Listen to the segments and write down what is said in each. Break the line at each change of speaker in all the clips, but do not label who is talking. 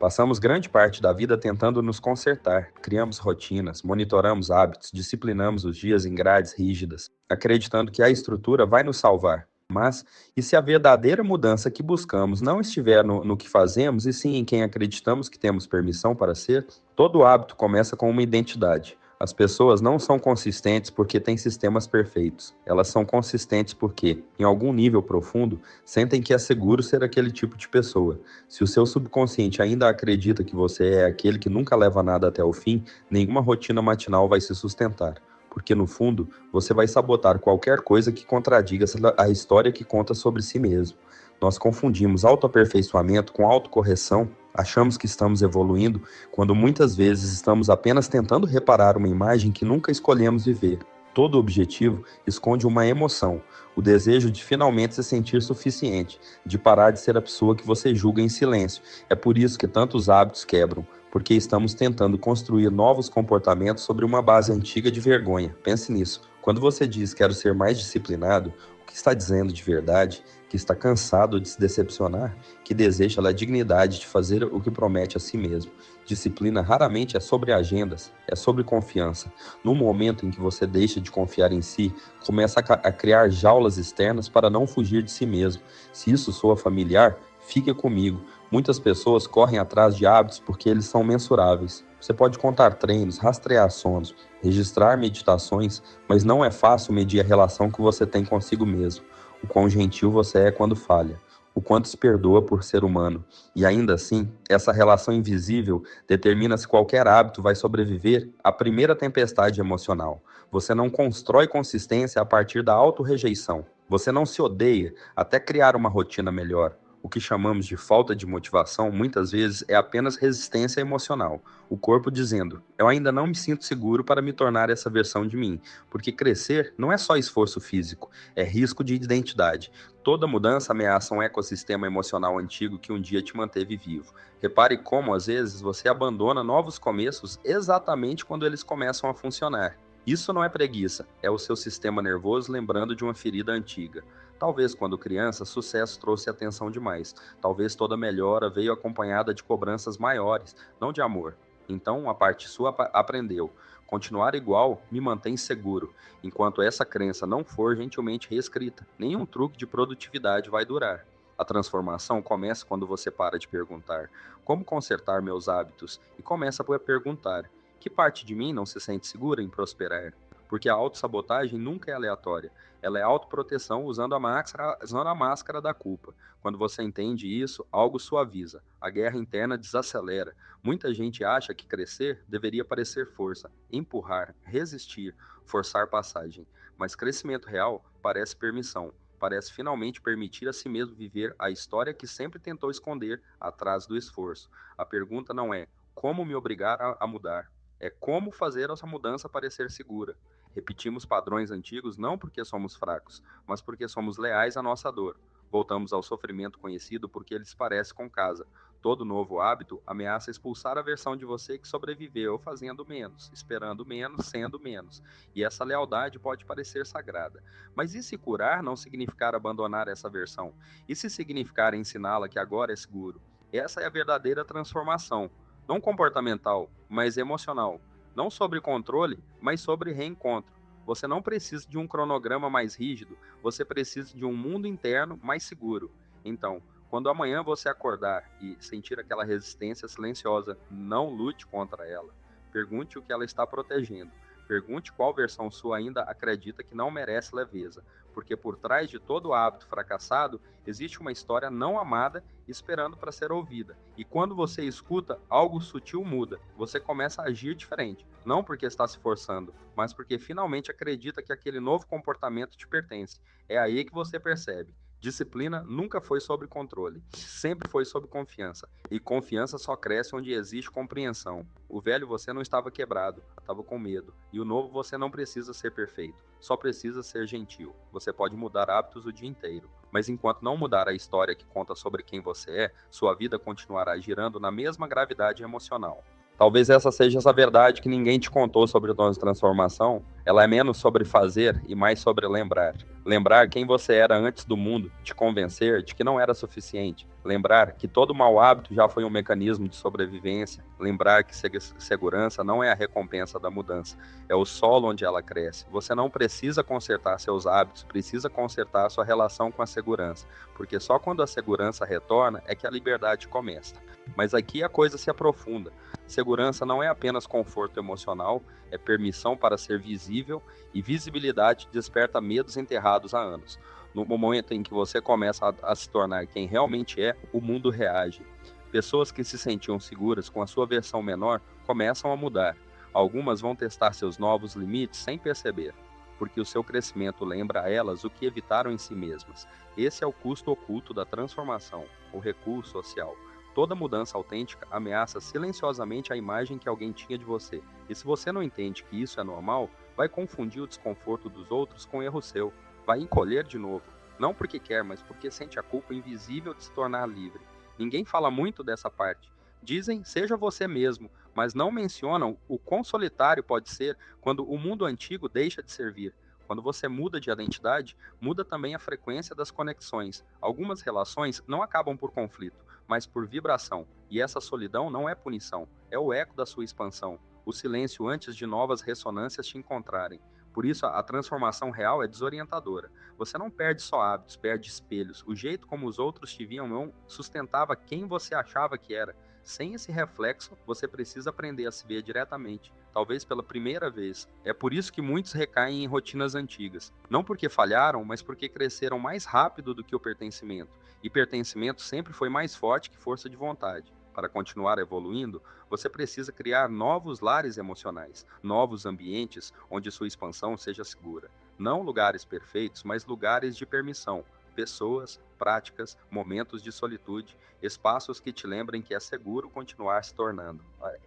Passamos grande parte da vida tentando nos consertar, criamos rotinas, monitoramos hábitos, disciplinamos os dias em grades rígidas, acreditando que a estrutura vai nos salvar. Mas, e se a verdadeira mudança que buscamos não estiver no que fazemos, e sim em quem acreditamos que temos permissão para ser? Todo hábito começa com uma identidade. As pessoas não são consistentes porque têm sistemas perfeitos. Elas são consistentes porque, em algum nível profundo, sentem que é seguro ser aquele tipo de pessoa. Se o seu subconsciente ainda acredita que você é aquele que nunca leva nada até o fim, nenhuma rotina matinal vai se sustentar. Porque, no fundo, você vai sabotar qualquer coisa que contradiga a história que conta sobre si mesmo. Nós confundimos autoaperfeiçoamento com autocorreção, achamos que estamos evoluindo, quando muitas vezes estamos apenas tentando reparar uma imagem que nunca escolhemos viver. Todo objetivo esconde uma emoção, o desejo de finalmente se sentir suficiente, de parar de ser a pessoa que você julga em silêncio. É por isso que tantos hábitos quebram, porque estamos tentando construir novos comportamentos sobre uma base antiga de vergonha. Pense nisso. Quando você diz quero ser mais disciplinado, o que está dizendo de verdade? Que está cansado de se decepcionar? Que deseja a dignidade de fazer o que promete a si mesmo? Disciplina raramente é sobre agendas, é sobre confiança. No momento em que você deixa de confiar em si, começa a criar jaulas externas para não fugir de si mesmo. Se isso soa familiar, fique comigo. Muitas pessoas correm atrás de hábitos porque eles são mensuráveis. Você pode contar treinos, rastrear sonos, registrar meditações, mas não é fácil medir a relação que você tem consigo mesmo. O quão gentil você é quando falha, o quanto se perdoa por ser humano. E ainda assim, essa relação invisível determina se qualquer hábito vai sobreviver à primeira tempestade emocional. Você não constrói consistência a partir da autorrejeição. Você não se odeia até criar uma rotina melhor. O que chamamos de falta de motivação muitas vezes é apenas resistência emocional. O corpo dizendo, eu ainda não me sinto seguro para me tornar essa versão de mim. Porque crescer não é só esforço físico, é risco de identidade. Toda mudança ameaça um ecossistema emocional antigo que um dia te manteve vivo. Repare como, às vezes, você abandona novos começos exatamente quando eles começam a funcionar. Isso não é preguiça, é o seu sistema nervoso lembrando de uma ferida antiga. Talvez quando criança, sucesso trouxe atenção demais. Talvez toda melhora veio acompanhada de cobranças maiores, não de amor. Então, a parte sua aprendeu. Continuar igual me mantém seguro, enquanto essa crença não for gentilmente reescrita. Nenhum truque de produtividade vai durar. A transformação começa quando você para de perguntar como consertar meus hábitos e começa a perguntar que parte de mim não se sente segura em prosperar. Porque a autossabotagem nunca é aleatória. Ela é autoproteção usando a máscara da culpa. Quando você entende isso, algo suaviza. A guerra interna desacelera. Muita gente acha que crescer deveria parecer força, empurrar, resistir, forçar passagem. Mas crescimento real parece permissão. Parece finalmente permitir a si mesmo viver a história que sempre tentou esconder atrás do esforço. A pergunta não é como me obrigar a mudar, é como fazer essa mudança parecer segura. Repetimos padrões antigos não porque somos fracos, mas porque somos leais à nossa dor. Voltamos ao sofrimento conhecido porque ele se parece com casa. Todo novo hábito ameaça expulsar a versão de você que sobreviveu fazendo menos, esperando menos, sendo menos. E essa lealdade pode parecer sagrada. Mas e se curar não significar abandonar essa versão? E se significar ensiná-la que agora é seguro? Essa é a verdadeira transformação. Não comportamental, mas emocional. Não sobre controle, mas sobre reencontro. Você não precisa de um cronograma mais rígido, você precisa de um mundo interno mais seguro. Então, quando amanhã você acordar e sentir aquela resistência silenciosa, não lute contra ela. Pergunte o que ela está protegendo. Pergunte qual versão sua ainda acredita que não merece leveza, porque por trás de todo hábito fracassado existe uma história não amada esperando para ser ouvida. E quando você escuta, algo sutil muda. Você começa a agir diferente, não porque está se forçando, mas porque finalmente acredita que aquele novo comportamento te pertence. É aí que você percebe. Disciplina nunca foi sobre controle, sempre foi sobre confiança. E confiança só cresce onde existe compreensão. O velho você não estava quebrado, estava com medo. E o novo você não precisa ser perfeito, só precisa ser gentil. Você pode mudar hábitos o dia inteiro, mas enquanto não mudar a história que conta sobre quem você é, sua vida continuará girando na mesma gravidade emocional. Talvez essa seja essa verdade que ninguém te contou sobre a tua transformação. Ela é menos sobre fazer e mais sobre lembrar. Lembrar quem você era antes do mundo te convencer de que não era suficiente. Lembrar que todo mau hábito já foi um mecanismo de sobrevivência. Lembrar que segurança não é a recompensa da mudança, é o solo onde ela cresce. Você não precisa consertar seus hábitos, precisa consertar a sua relação com a segurança, porque só quando a segurança retorna é que a liberdade começa. Mas aqui a coisa se aprofunda. Segurança não é apenas conforto emocional, é permissão para ser visível, e visibilidade desperta medos enterrados há anos. No momento em que você começa a se tornar quem realmente é, o mundo reage. Pessoas que se sentiam seguras com a sua versão menor começam a mudar. Algumas vão testar seus novos limites sem perceber, porque o seu crescimento lembra a elas o que evitaram em si mesmas. Esse é o custo oculto da transformação, o recuo social. Toda mudança autêntica ameaça silenciosamente a imagem que alguém tinha de você. E se você não entende que isso é normal, vai confundir o desconforto dos outros com erro seu. Vai encolher de novo. Não porque quer, mas porque sente a culpa invisível de se tornar livre. Ninguém fala muito dessa parte. Dizem, seja você mesmo, mas não mencionam o quão solitário pode ser quando o mundo antigo deixa de servir. Quando você muda de identidade, muda também a frequência das conexões. Algumas relações não acabam por conflito, mas por vibração. E essa solidão não é punição, é o eco da sua expansão, o silêncio antes de novas ressonâncias te encontrarem. Por isso, a transformação real é desorientadora. Você não perde só hábitos, perde espelhos. O jeito como os outros te viam não sustentava quem você achava que era. Sem esse reflexo, você precisa aprender a se ver diretamente, talvez pela primeira vez. É por isso que muitos recaem em rotinas antigas. Não porque falharam, mas porque cresceram mais rápido do que o pertencimento. E pertencimento sempre foi mais forte que força de vontade. Para continuar evoluindo, você precisa criar novos lares emocionais, novos ambientes onde sua expansão seja segura. Não lugares perfeitos, mas lugares de permissão. Pessoas, práticas, momentos de solitude, espaços que te lembrem que é seguro continuar se tornando.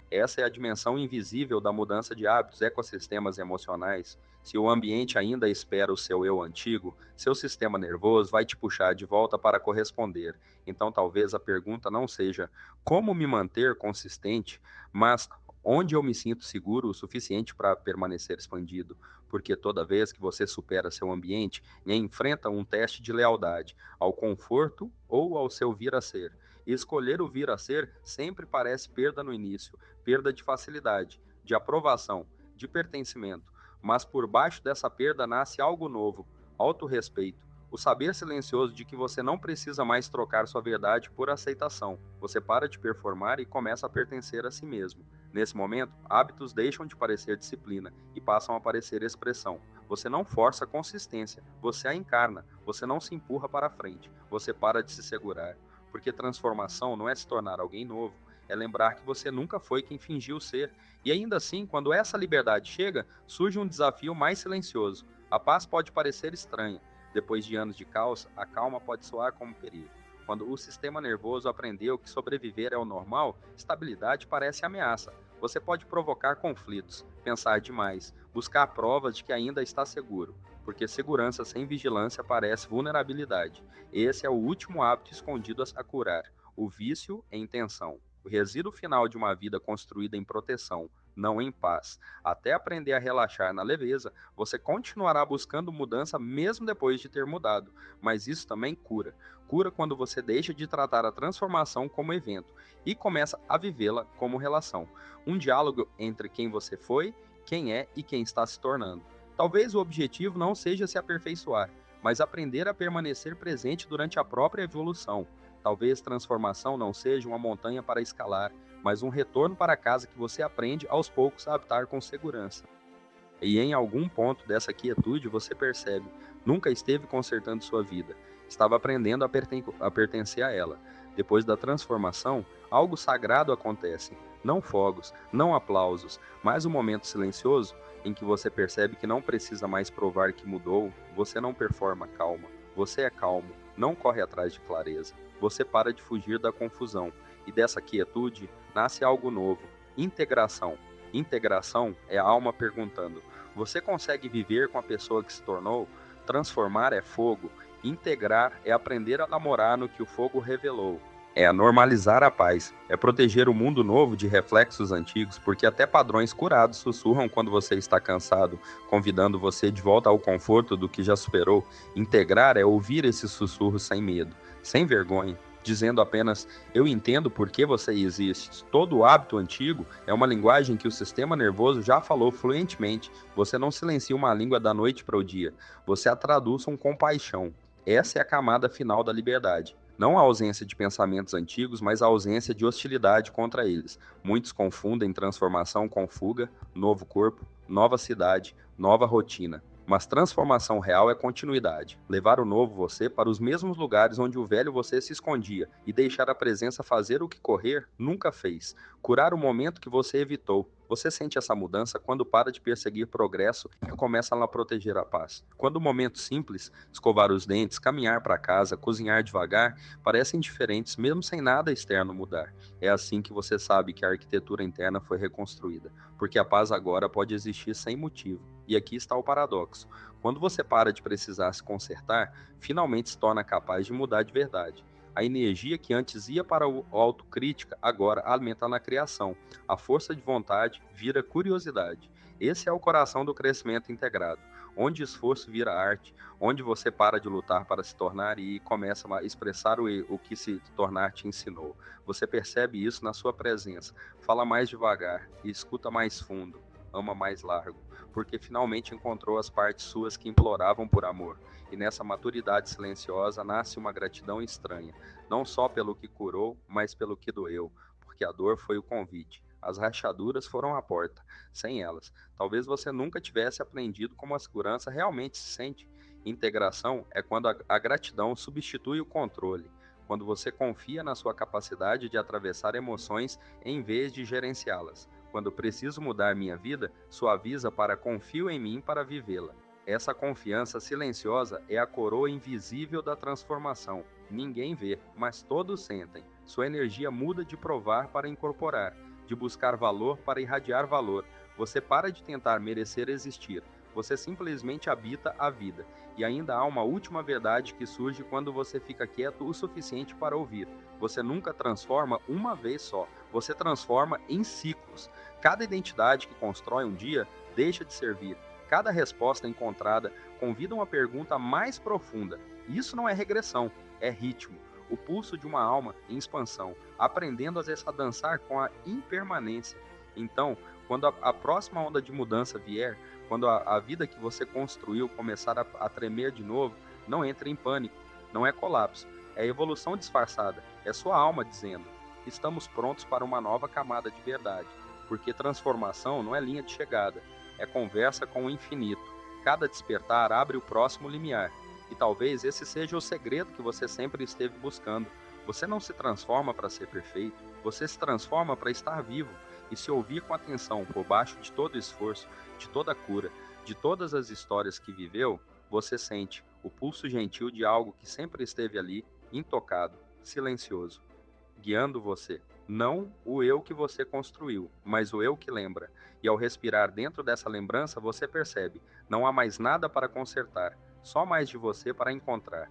Essa é a dimensão invisível da mudança de hábitos, ecossistemas emocionais. Se o ambiente ainda espera o seu eu antigo, seu sistema nervoso vai te puxar de volta para corresponder. Então, talvez a pergunta não seja como me manter consistente, mas onde eu me sinto seguro o suficiente para permanecer expandido. Porque toda vez que você supera seu ambiente e enfrenta um teste de lealdade ao conforto ou ao seu vir a ser. E escolher o vir a ser sempre parece perda no início, perda de facilidade, de aprovação, de pertencimento. Mas por baixo dessa perda nasce algo novo, autorrespeito, o saber silencioso de que você não precisa mais trocar sua verdade por aceitação. Você para de performar e começa a pertencer a si mesmo. Nesse momento, hábitos deixam de parecer disciplina e passam a parecer expressão. Você não força a consistência, você a encarna. Você não se empurra para frente, você para de se segurar. Porque transformação não é se tornar alguém novo, é lembrar que você nunca foi quem fingiu ser. E ainda assim, quando essa liberdade chega, surge um desafio mais silencioso. A paz pode parecer estranha. Depois de anos de caos, a calma pode soar como perigo. Quando o sistema nervoso aprendeu que sobreviver é o normal, estabilidade parece ameaça. Você pode provocar conflitos, pensar demais, buscar provas de que ainda está seguro, porque segurança sem vigilância parece vulnerabilidade. Esse é o último hábito escondido a curar, o vício em intenção, o resíduo final de uma vida construída em proteção, não em paz. Até aprender a relaxar na leveza, você continuará buscando mudança mesmo depois de ter mudado, mas isso também cura. Cura quando você deixa de tratar a transformação como evento e começa a vivê-la como relação. Um diálogo entre quem você foi, quem é e quem está se tornando. Talvez o objetivo não seja se aperfeiçoar, mas aprender a permanecer presente durante a própria evolução. Talvez transformação não seja uma montanha para escalar, mas um retorno para casa que você aprende aos poucos a habitar com segurança. E em algum ponto dessa quietude você percebe, nunca esteve consertando sua vida, estava aprendendo a pertencer a ela. Depois da transformação, algo sagrado acontece. Não fogos, não aplausos, mas um momento silencioso em que você percebe que não precisa mais provar que mudou, você não performa calma, você é calmo, não corre atrás de clareza, você para de fugir da confusão. E dessa quietude nasce algo novo, integração. Integração é a alma perguntando: você consegue viver com a pessoa que se tornou? Transformar é fogo. Integrar é aprender a namorar no que o fogo revelou. É normalizar a paz, é proteger o mundo novo de reflexos antigos, porque até padrões curados sussurram quando você está cansado, convidando você de volta ao conforto do que já superou. Integrar é ouvir esses sussurros sem medo, sem vergonha, dizendo apenas: eu entendo por que você existe. Todo hábito antigo é uma linguagem que o sistema nervoso já falou fluentemente. Você não silencia uma língua da noite para o dia, você a traduz com compaixão. Essa é a camada final da liberdade. Não a ausência de pensamentos antigos, mas a ausência de hostilidade contra eles. Muitos confundem transformação com fuga, novo corpo, nova cidade, nova rotina. Mas transformação real é continuidade. Levar o novo você para os mesmos lugares onde o velho você se escondia e deixar a presença fazer o que correr nunca fez. Curar o momento que você evitou. Você sente essa mudança quando para de perseguir progresso e começa a proteger a paz. Quando o momento simples, escovar os dentes, caminhar para casa, cozinhar devagar, parecem diferentes mesmo sem nada externo mudar. É assim que você sabe que a arquitetura interna foi reconstruída, porque a paz agora pode existir sem motivo. E aqui está o paradoxo. Quando você para de precisar se consertar, finalmente se torna capaz de mudar de verdade. A energia que antes ia para a autocrítica, agora alimenta na criação. A força de vontade vira curiosidade. Esse é o coração do crescimento integrado, onde esforço vira arte, onde você para de lutar para se tornar e começa a expressar o que se tornar te ensinou. Você percebe isso na sua presença. Fala mais devagar e escuta mais fundo. Ama mais largo, porque finalmente encontrou as partes suas que imploravam por amor. E nessa maturidade silenciosa nasce uma gratidão estranha, não só pelo que curou, mas pelo que doeu, porque a dor foi o convite. As rachaduras foram a porta. Sem elas, talvez você nunca tivesse aprendido como a segurança realmente se sente. Integração é quando a gratidão substitui o controle, quando você confia na sua capacidade de atravessar emoções em vez de gerenciá-las. Quando preciso mudar minha vida, suaviza para confio em mim para vivê-la. Essa confiança silenciosa é a coroa invisível da transformação. Ninguém vê, mas todos sentem. Sua energia muda de provar para incorporar, de buscar valor para irradiar valor. Você para de tentar merecer existir. Você simplesmente habita a vida. E ainda há uma última verdade que surge quando você fica quieto o suficiente para ouvir. Você nunca transforma uma vez só. Você transforma em ciclos. Cada identidade que constrói um dia deixa de servir. Cada resposta encontrada convida uma pergunta mais profunda. Isso não é regressão, é ritmo. O pulso de uma alma em expansão, aprendendo às vezes a dançar com a impermanência. Então, quando a próxima onda de mudança vier, quando a vida que você construiu começar a tremer de novo, não entre em pânico, não é colapso, é evolução disfarçada, é sua alma dizendo: estamos prontos para uma nova camada de verdade, porque transformação não é linha de chegada, é conversa com o infinito. Cada despertar abre o próximo limiar, e talvez esse seja o segredo que você sempre esteve buscando. Você não se transforma para ser perfeito, você se transforma para estar vivo e se ouvir com atenção por baixo de todo esforço, de toda cura, de todas as histórias que viveu. Você sente o pulso gentil de algo que sempre esteve ali, intocado, silencioso, guiando você. Não o eu que você construiu, mas o eu que lembra. E ao respirar dentro dessa lembrança, você percebe: não há mais nada para consertar, só mais de você para encontrar.